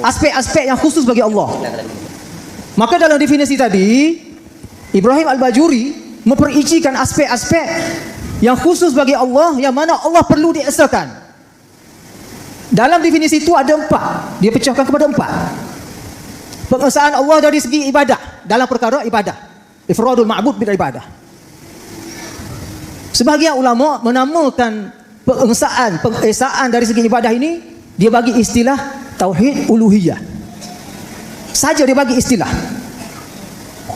aspek-aspek yang khusus bagi Allah. Maka dalam definisi tadi, Ibrahim Al-Bajuri memperincikan aspek-aspek yang khusus bagi Allah, yang mana Allah perlu diesakan. Dalam definisi itu ada 4. Dia pecahkan kepada 4. Pengesaan Allah dari segi ibadah, dalam perkara ibadah, ifradul ma'bud bil ibadah. Sebahagian ulama menamakan pengesaan dari segi ibadah ini, dia bagi istilah tauhid uluhiyah. Saja dia bagi istilah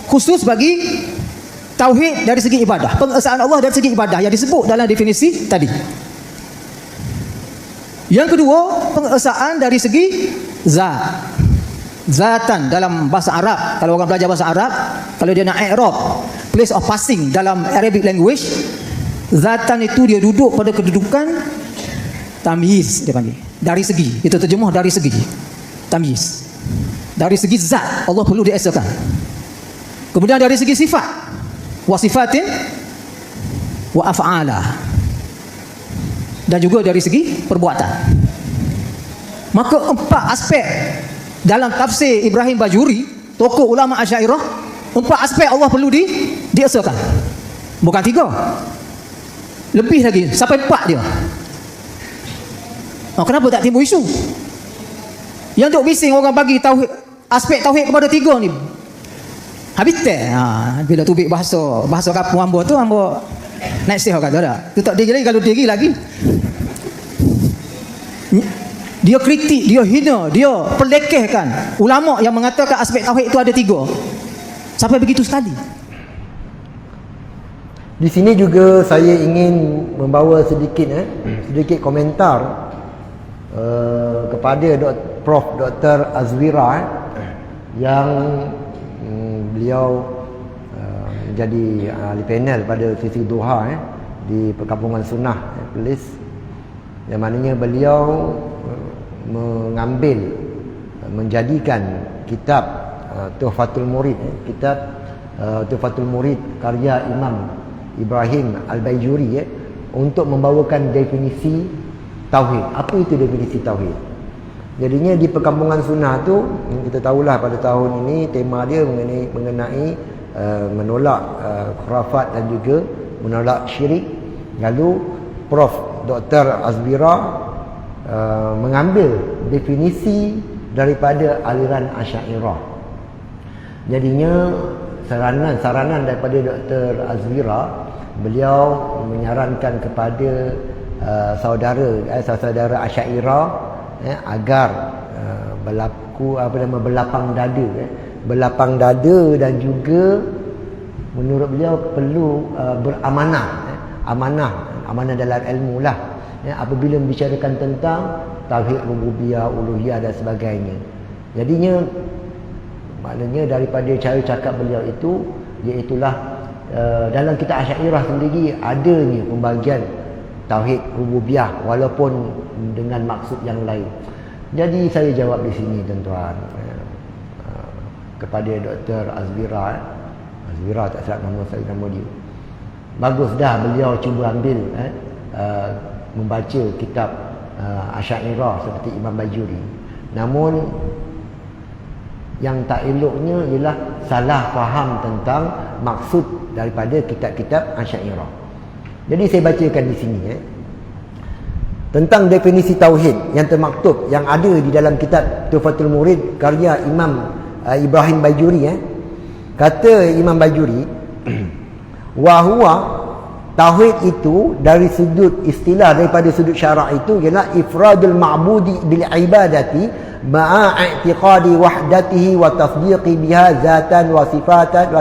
khusus bagi tauhid dari segi ibadah, pengesaan Allah dari segi ibadah yang disebut dalam definisi tadi. Yang kedua, pengesaan dari segi zatan dalam bahasa Arab. Kalau orang belajar bahasa Arab, kalau dia nak i'rab place of passing dalam Arabic language, zatan itu dia duduk pada kedudukan tamyiz, dia panggil. Dari segi, itu terjemah dari segi tamyiz. Dari segi zat Allah perlu diesakan. Kemudian dari segi sifat, wa sifatin wa af'ala, dan juga dari segi perbuatan. Maka 4 aspek dalam tafsir Ibrahim Bajuri, tokoh ulama Asy'ariyah, 4 aspek Allah perlu diesakan. Bukan 3. Lebih lagi, sampai 4 dia. Kenapa tak timbul isu? Yang duk bising orang bagi tauhid, aspek tauhid kepada 3 ni. Habis bila tubik bahasa kampung hamba tu, hamba naik sih kata dah. Tu tak diri lagi, kalau diri lagi dia kritik, dia hina, dia perlekehkan ulama yang mengatakan aspek tauhid itu ada 3. Sampai begitu sekali. Di sini juga saya ingin membawa sedikit komentar kepada Prof. Dr. Azwira yang beliau menjadi ahli panel pada sesi duha di Perkampungan Sunnah Perlis, yang mananya beliau menjadikan kitab Tuhfatul Murid, Tuhfatul Murid karya Imam Ibrahim Al-Bajuri untuk membawakan definisi tauhid. Apa itu definisi tauhid? Jadinya di Perkampungan Sunnah tu, kita tahulah pada tahun ini tema dia mengenai menolak khurafat dan juga menolak syirik. Lalu Prof. Dr. Azwira mengambil definisi daripada aliran Asy'ariyah. Jadinya saranan daripada Dr. Azwira, beliau menyarankan kepada saudara Asy'ariyah agar berlapang dada dan juga menurut beliau perlu beramanah, amanah dalam ilmu lah, apabila membicarakan tentang tauhid rububiyah, uluhiyah dan sebagainya. Jadinya maknanya daripada cara cakap beliau itu, iaitulah dalam kitab Asy'ariyah sendiri adanya pembagian tauhid rububiyah walaupun dengan maksud yang lain. Jadi saya jawab di sini tuan-tuan kepada Dr. Azwira tak silap nama saya, nama dia. Bagus dah beliau cuba ambil membaca kitab Asy'ariyah seperti Imam Bajuri. Namun yang tak eloknya ialah salah faham tentang maksud daripada kitab-kitab Asy'ariyah. Jadi saya bacakan di sini tentang definisi tauhid yang termaktub yang ada di dalam kitab Tuhfatul Murid karya Imam Ibrahim Bajuri. Kata Imam Bajuri, wa huwa, tauhid itu dari sudut istilah, daripada sudut syarak itu ialah ifradul ma'budi bil ibadati ma'a i'tiqadi wahdatihi wa tasdiqi biha zatan wa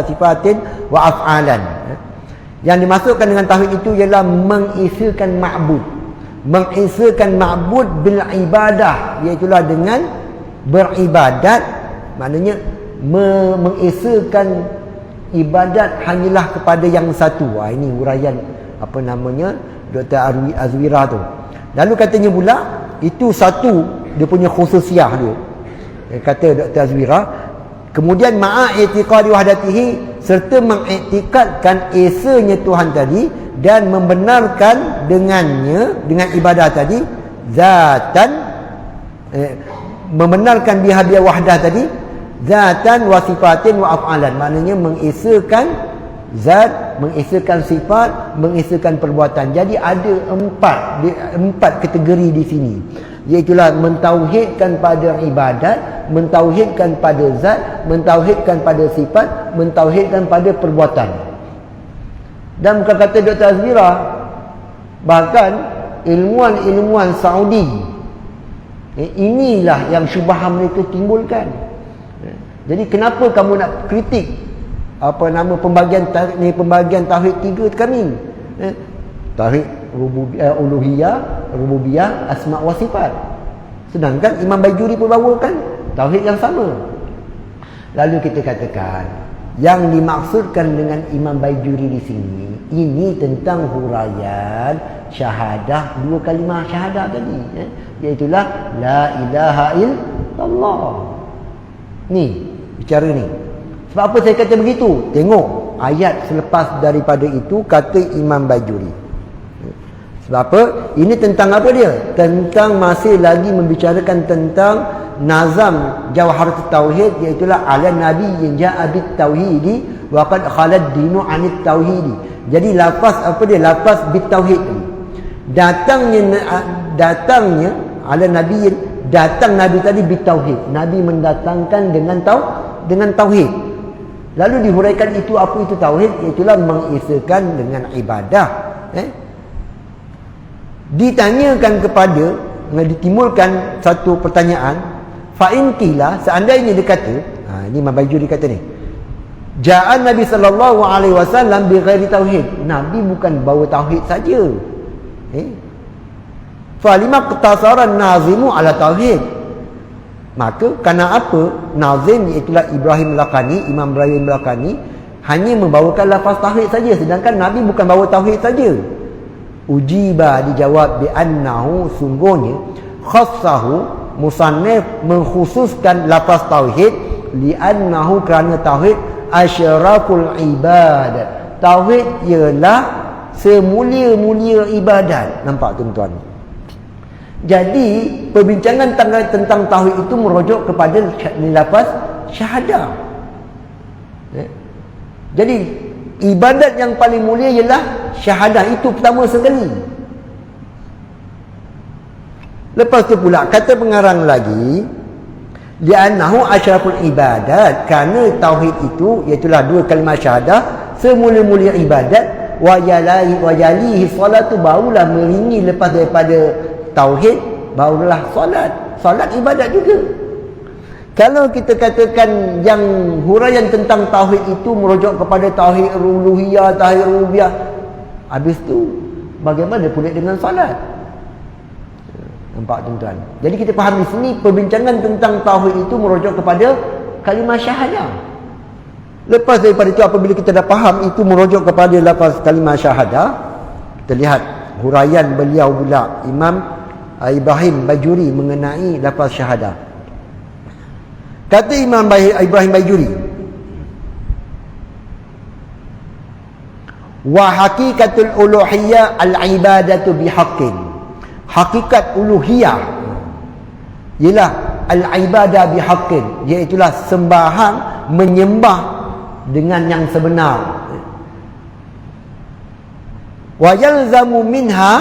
sifatin wa af'alan. Yang dimaksudkan dengan tauhid itu ialah mengisahkan ma'bud bil ibadah, iaitulah dengan beribadat. Maknanya mengisahkan ibadat hanyalah kepada yang satu. Ini huraian Dr. Azwira tu. Lalu katanya pula itu satu dia punya khususiah dia. Kata Dr. Azwira, kemudian ma'a i'tiqadi wahdatihi, serta mengiktikadkan esanya Tuhan tadi dan membenarkan dengannya, dengan ibadah tadi, zatan membenarkan biha wahdah tadi, zatan wa sifatin wa af'alan, maknanya mengesakan zat, mengesakan sifat, mengesakan perbuatan. Jadi ada empat kategori di sini, iaitulah mentauhidkan pada ibadat, mentauhidkan pada zat, mentauhidkan pada sifat, mentauhidkan pada perbuatan. Dan bukan kata Dr. Azmira, bahkan ilmuwan-ilmuwan Saudi, inilah yang syubhah mereka timbulkan. Jadi kenapa kamu nak kritik pembagian tauhid tiga kami? Tauhid rububiyah, asma wa sifat. Sedangkan Imam Bajuri pun bawakan tauhid yang sama. Lalu kita katakan, yang dimaksudkan dengan Imam Bajuri di sini, ini tentang huraian syahadah, dua kalimah syahadah tadi, iaitulah la ilaha illallah. Ni bicara ni. Sebab apa saya kata begitu? Tengok ayat selepas daripada itu, kata Imam Bajuri. Sebab apa? Ini tentang apa dia? Tentang masih lagi membicarakan tentang nazam Jawharatut Tauhid, iaitulah ala nabi yang ja'a bit tauhidi wa qad khalad dinu anit tauhidi. Jadi lafaz apa dia? Lafaz bit tauhid ni. Datangnya ala nabi, datang nabi tadi bit tauhid. Nabi mendatangkan dengan tauhid. Lalu dihuraikan itu apa itu tauhid, iaitulah mengesakan dengan ibadah. Ditanyakan kepada, ditimbulkan satu pertanyaan, fa in qila, seandainya dia kata, ini Imam Bajuri kata ni, ja'an Nabi sallallahu alaihi wasallam bi ghairi tauhid, Nabi bukan bawa tauhid saja. Fa lima qtasara nazimu ala tauhid, maka kerana apa nazim, iaitulah Ibrahim Lakani, Imam Ibrahim Lakani, hanya membawakan lafaz tauhid saja, sedangkan Nabi bukan bawa tauhid saja. Ujiba, dijawab, bi annahu, sungguhnya, khassahu, musannif mengkhususkan lafaz tauhid, li annahu, kerana tauhid asyraful ibadat, tauhid ialah semulia-mulia ibadat. Nampak tuan-tuan? Jadi perbincangan tentang tauhid itu merujuk kepada lafaz syahadah. Jadi ibadat yang paling mulia ialah syahadah, itu pertama sekali. Lepas tu pula kata pengarang lagi, li'annahu asyraful ibadat, kerana tauhid itu iaitulah dua kalimah syahadah, semulia-mulia ibadat, wa yalihi salatu, barulah meringi lepas daripada tauhid, barulah solat ibadat juga. Kalau kita katakan yang huraian tentang tauhid itu merujuk kepada tauhid uluhiyah, tauhid rububiyah, habis tu bagaimana pula dengan solat? Nampak tuan-tuan? Jadi kita faham di sini perbincangan tentang tauhid itu merujuk kepada kalimah syahadah. Lepas daripada itu, apabila kita dah faham itu merujuk kepada lafaz kalimah syahadah, kita lihat huraian beliau pula, Imam Ibrahim Bajuri mengenai lafaz syahadah. Kata Imam Ibrahim Bajuri, wa haqiqatul uluhiyah al-ibadatu bihaqqin, hakikat uluhiyah ialah al-ibadah bihaqqin, iaitulah sembahan, menyembah dengan yang sebenar. Wa yalzamu minha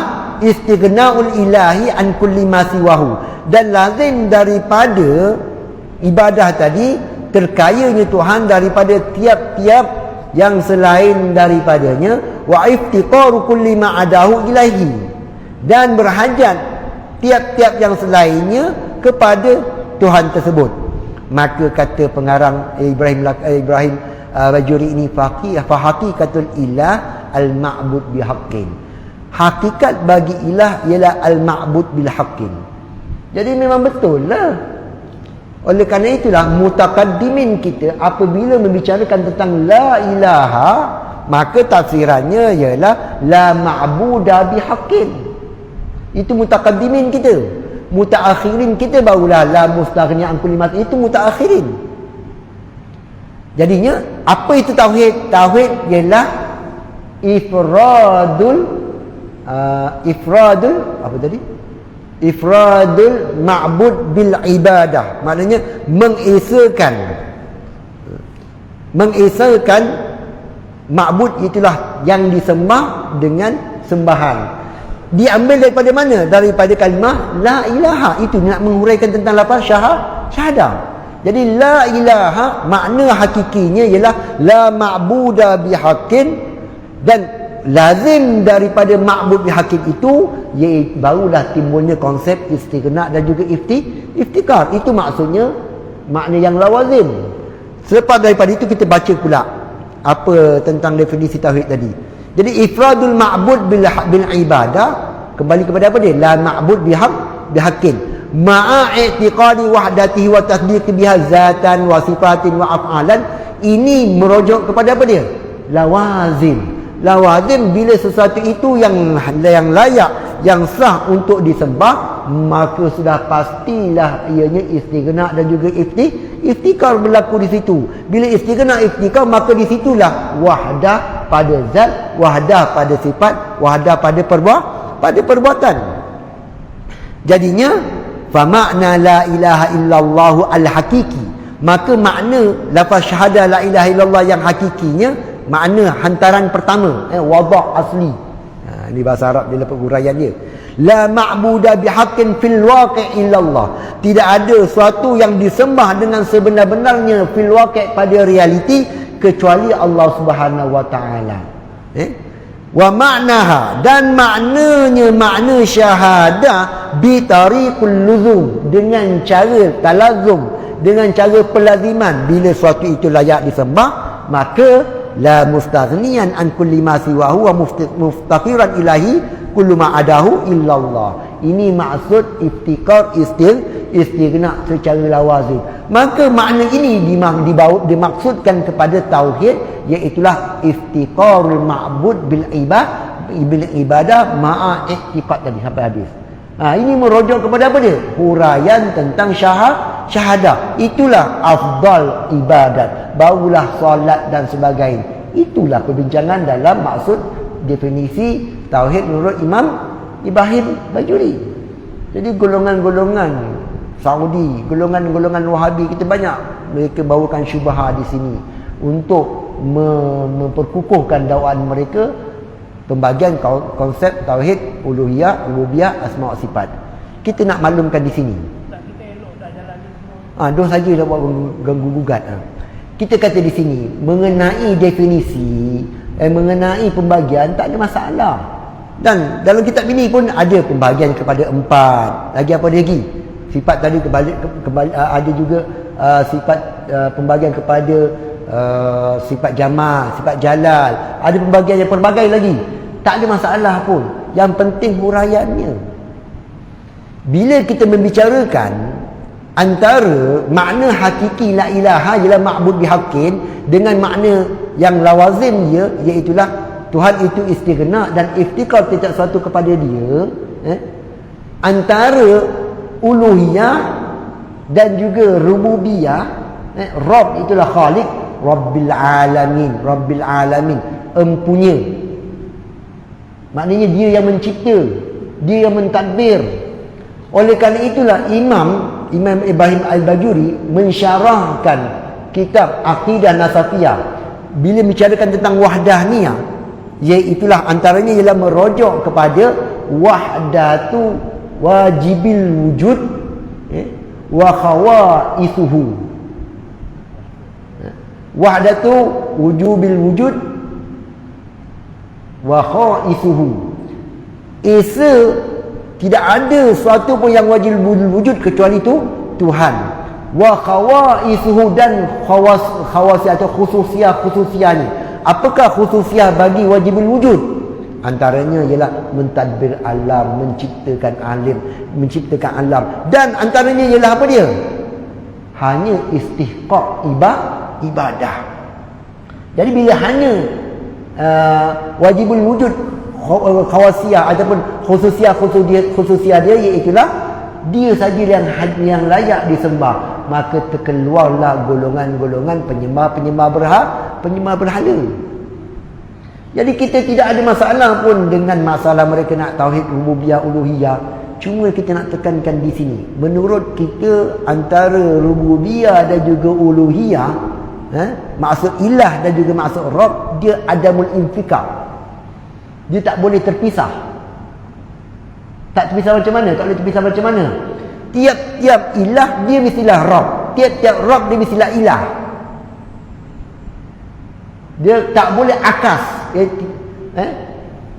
istighna'ul ilahi an kulli ma siwahu, dan lazim daripada ibadah tadi terkayanya Tuhan daripada tiap-tiap yang selain daripadanya, wa iftiqaru kulli ma adahu ilaihi, dan berhajat tiap-tiap yang selainnya kepada Tuhan tersebut. Maka kata pengarang Ibrahim Bajuri ini, fahaqiqatul ilah al-ma'bud bihaqqin, hakikat bagi ilah ialah al-ma'bud bil haqqin. Jadi memang betul lah. Oleh kerana itulah mutakaddimin kita apabila membicarakan tentang la ilaha, maka tafsirannya ialah la ma'buda bihaqqin. Itu mutakaddimin kita. Mutaakhirin kita barulah la mustaghni an kulli ma, itu mutaakhirin. Jadinya apa itu tauhid? Tauhid ialah ifradul apa tadi? Ifradul ma'bud bil ibadah, maknanya mengesakan ma'bud itulah yang disembah dengan sembahan. Diambil daripada mana? Daripada kalimah la ilaha. Itu nak menguraikan tentang lafaz syahadah. Jadi la ilaha makna hakikinya ialah la ma'buda bihaqqin, dan lazim daripada ma'bud bihaqqin itu iaitu barulah timbulnya konsep istighna dan juga iftikar. Itu maksudnya makna yang lawazim. Selepas daripada itu kita baca pula apa tentang definisi tauhid tadi. Jadi ifradul ma'bud bil ibadah, kembali kepada apa dia? La ma'bud bihaqqin ma'a i'tiqadi wahdatihi wa tasdiq biha zatan wa sifatin wa af'alan. Ini merujuk kepada apa dia? Lawazim. Lawazim bila sesuatu itu yang layak, yang sah untuk disembah, maka sudah pastilah ianya istighna dan juga iftikar berlaku di situ. Bila istighna iftikar, maka di situlah wahdah pada zat, wahdah pada sifat, wahdah pada perbuatan. Jadinya fa makna la ilaha illallah al-hakiki, maka makna lafaz syahadah la ilaha illallah yang hakikinya, makna hantaran pertama, wadah asli. Ini bahasa Arab dia lepas huraian dia. La ma'buda bihaqqin fil waqi' illallah. Tidak ada sesuatu yang disembah dengan sebenar-benarnya fil waqi' pada realiti kecuali Allah Subhanahu wa taala. Wa ma'naha, dan maknanya makna syahadah bi tariqul luzum, dengan cara talazum, dengan cara pelaziman. Bila sesuatu itu layak disembah, maka la mustaghniyan an kulli ma siwahu wa muftaqiran ilahi kullu ma adahu illallah. Ini maksud iftikar istighna secara lawazim. Maka makna ini dimaksudkan kepada tauhid, iaitulah iftikarul ma'bud bil ibadah ma'a i'tiqad tadi sampai habis. Ini merujuk kepada apa dia? Huraian tentang syahadah. Itulah afdal ibadat, barulah solat dan sebagainya. Itulah perbincangan dalam maksud definisi tauhid menurut Imam Ibrahim Bajuri. Jadi golongan-golongan Saudi, golongan-golongan Wahabi, kita banyak mereka bawakan syubhat di sini untuk memperkukuhkan dakwaan mereka, pembagian konsep tauhid uluhiyah, rububiyah, asma wa sifat. Kita nak maklumkan di sini. Doh saja dah buat ganggu gugat. Kita kata di sini mengenai definisi, mengenai pembagian tak ada masalah. Dan dalam kitab ini pun ada pembagian kepada 4. Lagi apa lagi? Sifat tadi kembali ada juga sifat pembagian kepada sifat jamal, sifat jalal. Ada pembagian yang pelbagai lagi. Tak ada masalah pun. Yang penting huraiannya. Bila kita membicarakan antara makna hakiki la ilaha ialah ma'bud bihaqqin dengan makna yang lawazim dia, iaitulah Tuhan itu istighna dan iftikar tidak sesuatu kepada dia, antara uluhiyah dan juga rububiyah. Rabb itulah khaliq, Rabbil alamin, empunya. Maknanya dia yang mencipta, dia yang mentadbir. Oleh kerana itulah Imam Ibrahim Al-Bajuri mensyarahkan kitab Aqidah Nasafiyah. Bila bicarakan tentang wahdaniyah, iaitulah antaranya ialah merujuk kepada wahdatu wajibil wujud wa khawaisuhu. Wahdatu wujubil wujud wa khawaisuhu. Esa tidak ada sesuatu pun yang wajib wujud kecuali itu Tuhan. Wa khawaisuhu, dan khawas atau khususiahnya. Apakah khususiah bagi wajibul wujud? Antaranya ialah mentadbir alam, menciptakan alam. Dan antaranya ialah apa dia? Hanya istihqaq ibadah. Jadi bila hanya wajibul wujud khawasiyah ataupun khususiah dia, iaitulah dia saja yang layak disembah, maka terkeluarlah golongan-golongan penyembah berhala. Jadi kita tidak ada masalah pun dengan masalah mereka nak tauhid rububiyah uluhiyah. Cuma kita nak tekankan di sini, menurut kita antara rububiyah dan juga uluhiyah, maksud ilah dan juga maksud Rabb, dia adamul infikak. Dia tak boleh terpisah. Tak terpisah macam mana? Tak boleh terpisah macam mana? Tiap-tiap ilah dia mestilah Rabb. Tiap-tiap Rabb dia mestilah ilah. Dia tak boleh akas.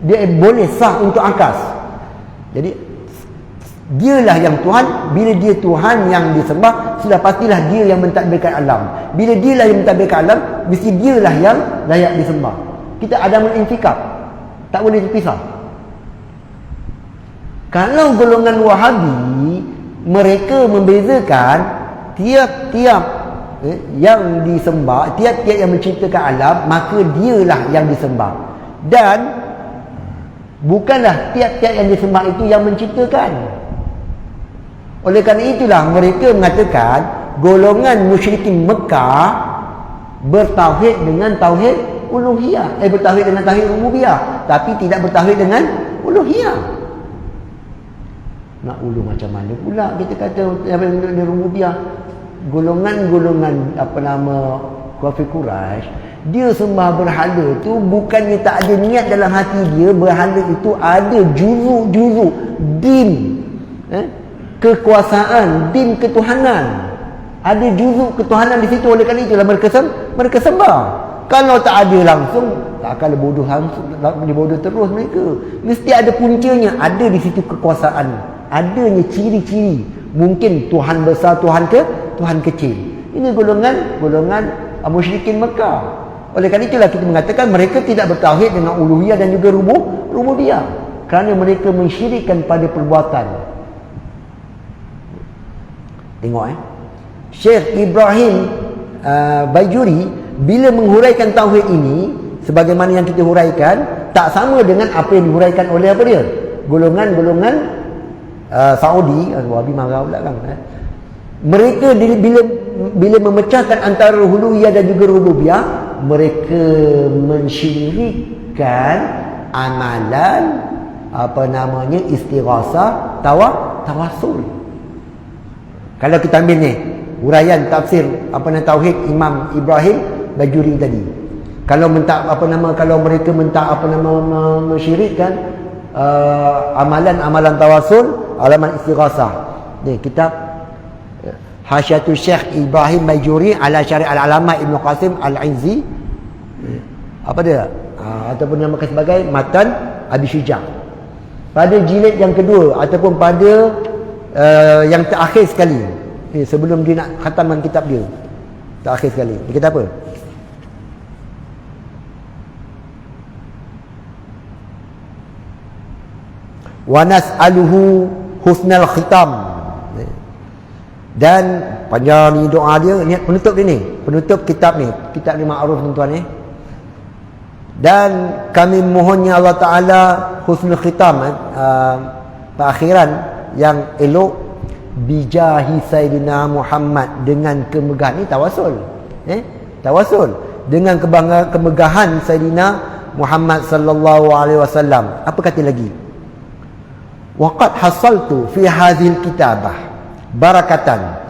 Dia boleh sah untuk akas. Jadi dialah yang Tuhan. Bila dia Tuhan yang disembah, sudah pastilah dia yang mentadbirkan alam. Bila dialah yang mentadbirkan alam, mesti dialah yang layak disembah. Kita adamul infikak, tak boleh terpisah. Kalau golongan Wahabi, mereka membezakan tiap-tiap yang disembah, tiap-tiap yang menciptakan alam, maka dialah yang disembah. Dan bukanlah tiap-tiap yang disembah itu yang menciptakan. Oleh kerana itulah mereka mengatakan golongan musyrikin Mekah bertauhid dengan tauhid uluhiyah, bertauhid dengan tauhid rububiyah, tapi tidak bertauhid dengan uluhiyah. Nak ulu macam mana pula kita kata yang rububiyah? Golongan-golongan kafir Quraisy, dia sembah berhala tu bukannya tak ada niat dalam hati dia. Berhala itu ada juzuk-juzuk din, kekuasaan, din ketuhanan. Ada juzuk ketuhanan di situ. Oleh kerana itulah mereka sembah. Kalau tak ada langsung, tak akan bodoh langsung, bodoh terus mereka. Mesti ada puncanya, ada di situ kekuasaan, adanya ciri-ciri. Mungkin Tuhan besar, Tuhan kecil. Ini golongan musyrikin Mekah. Oleh kerana itulah kita mengatakan mereka tidak bertauhid dengan uluhiyah dan juga rububiyah, kerana mereka mensyirikkan pada perbuatan. Tengok Syekh Ibrahim Bajuri bila menghuraikan tauhid ini sebagaimana yang kita huraikan, tak sama dengan apa yang dihuraikan oleh apa dia? Golongan-golongan Saudi. Wahabi marah pula kan. Mereka bila memecahkan antara uluhiyah dan juga rububiyah, mereka mensyirikkan amalan istighasah, tawasul. Kalau kita ambil ni huraian tafsir tauhid Imam Ibrahim Bajuri tadi. Kalau kalau mereka mensyirikkan amalan tawasul, amalan istighasah. Ni kitab Hasyiatul Syekh Ibrahim Bajuri ala Syari' al-Alamah Ibn Qasim Al-Izzi. Apa dia? Ataupun namakan sebagai Matan Abi Syuja'. Pada jilid yang kedua ataupun pada yang terakhir sekali, sebelum dia nak khatamkan kitab dia, terakhir sekali dia kata apa? Wa nas'aluhu husnal khitam. Dan panjang ni doa dia, niat penutup dia ni, penutup kitab ni ma'ruf tuan-tuan Dan kami mohonnya Allah Ta'ala husnul khitam, perakhiran yang elok, bijahi Sayyidina Muhammad, dengan kemegahan ni tawasul. Tawasul dengan kemegahan Sayyidina Muhammad sallallahu alaihi wasallam. Apa kata lagi? Waqad hasaltu fi hadhil kitabah barakatan.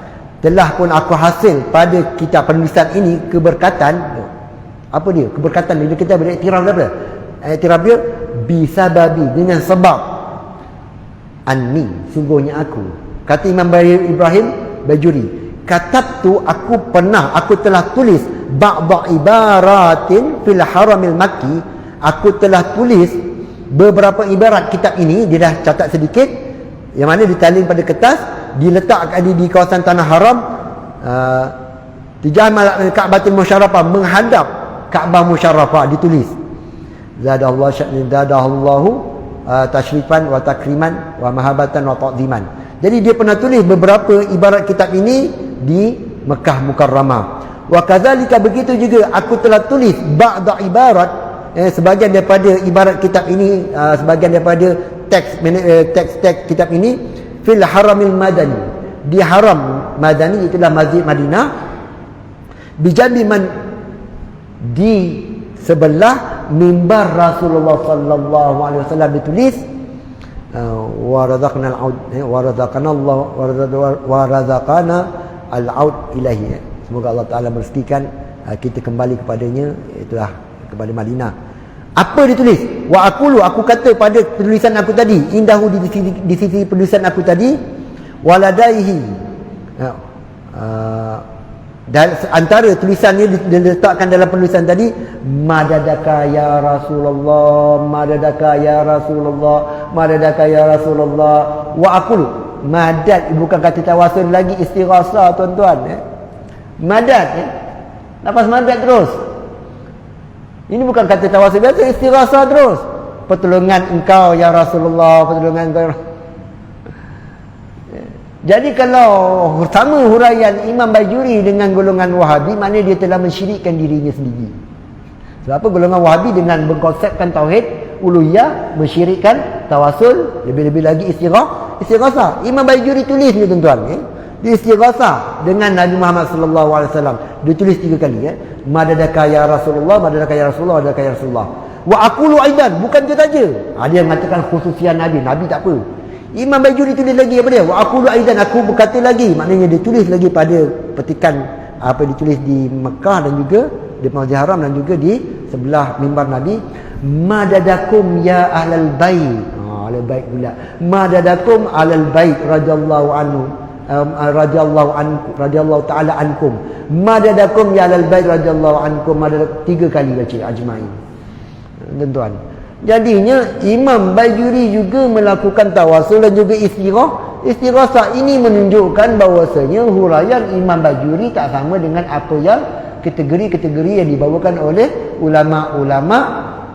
Telah pun aku hasil pada kitab penulisan ini keberkatan. Apa dia? Keberkatan dia kita beriktiraf apa? Iktiraf dia bisababi, dengan sebab anni, sungguhnya aku. Kata Imam Ibrahim Bajuri, katabtu, aku telah tulis ba'da ibaratin fil haramil makki. Aku telah tulis beberapa ibarat kitab ini. Dia dah catat sedikit, yang mana ditaling pada kertas, diletak di kawasan tanah haram, tijah Ka'batul Musyarrafah, menghadap Ka'bah Musyarrafah, ditulis zadallahu tashrifan wa takriman wa mahabatan wa ta'ziman. Jadi dia pernah tulis beberapa ibarat kitab ini di Mekah Mukarramah. Wa kadzalika, begitu juga aku telah tulis ba'da ibarat, sebahagian daripada ibarat kitab ini, sebahagian daripada teks kitab ini fil haramil madani, di haram madani, itulah Masjid Madinah, bijambi man, di sebelah mimbar Rasulullah sallallahu alaihi wasallam ditulis, wa razaqna al-aud wa razaqana Allah wa razaqana al-aud ilahi. Semoga Allah Taala merezekikan kita kembali kepadanya, itulah kepada Madinah. Apa ditulis? Wa aqulu, aku kata pada tulisan aku tadi, indahu di sisi penulisan aku tadi, waladaihi. Dan antara tulisannya diletakkan dalam penulisan tadi, madadaka ya Rasulullah, madadaka ya Rasulullah, madadaka ya Rasulullah. Wa aqulu, madad bukan kata tawasul lagi, istighasah tuan-tuan. Madad, lepas madad terus. Ini bukan kata tawasul biasa, istighasah terus. Pertolongan engkau ya Rasulullah, pertolongan engkau. Jadi kalau sama huraian Imam Bajuri dengan golongan Wahabi, maknanya dia telah mensyirikkan dirinya sendiri. Sebab apa? Golongan Wahabi dengan mengkonsepkan tauhid uluhiyah, mensyirikkan tawasul, lebih-lebih lagi istighasah. Imam Bajuri tulis ni tuan-tuan, dia istighasah dengan Nabi Muhammad sallallahu alaihi wasallam. Dia tulis 3 kali, madadaka ya Rasulullah, madadaka ya Rasulullah, madadaka ya Rasulullah. Wa aqulu aidan, bukan dia saja. Dia mengatakan khususian Nabi tak apa. Imam Bajuri tulis lagi apa dia? Wa aqulu aidan, aku berkata lagi. Maknanya dia tulis lagi pada petikan apa ditulis di Mekah dan juga di Masjidil Haram dan juga di sebelah mimbar Nabi. Madadakum ya ahlal bait. Ahlal bait pula. Madadakum alal bait radhiyallahu anhu. Radhiyallahu ta'ala ankum. Madadakum ya ahlal bait radhiyallahu ankum. 3 kali baca ajmain. Tuan-tuan. Jadinya Imam Bajuri juga melakukan tawasul dan juga istighasah. Ini menunjukkan bahawasanya huraian Imam Bajuri tak sama dengan apa yang kategori-kategori yang dibawakan oleh ulama-ulama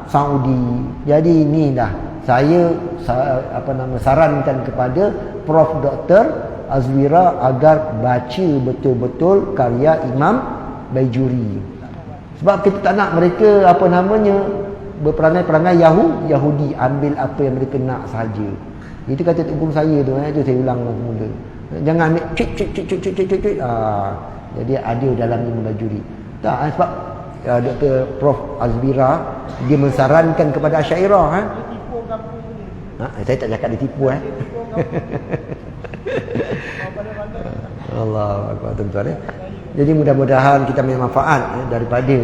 Saudi. Jadi ini dah saya sarankan kepada Prof Dr. Azwira agar baca betul-betul karya Imam Bajuri. Sebab kita tak nak mereka berperangai-perangai Yahudi, ambil apa yang mereka nak sahaja. Itu kata tok guru saya tu, itu saya ulang mula. Jangan ambil cik. Jadi ada dalam Imam Bajuri. Tak, sebab Dr. Prof Azwira dia mensarankan kepada Asy'ariyah. Saya tak cakap dia tipu. Allah Akbar tuan-tuan. Jadi mudah-mudahan kita ambil manfaat daripada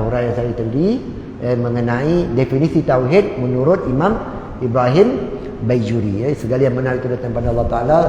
huraian saya tadi mengenai definisi tauhid menurut Imam Ibrahim Bajuri. Segala yang benar itu datang daripada Allah Taala.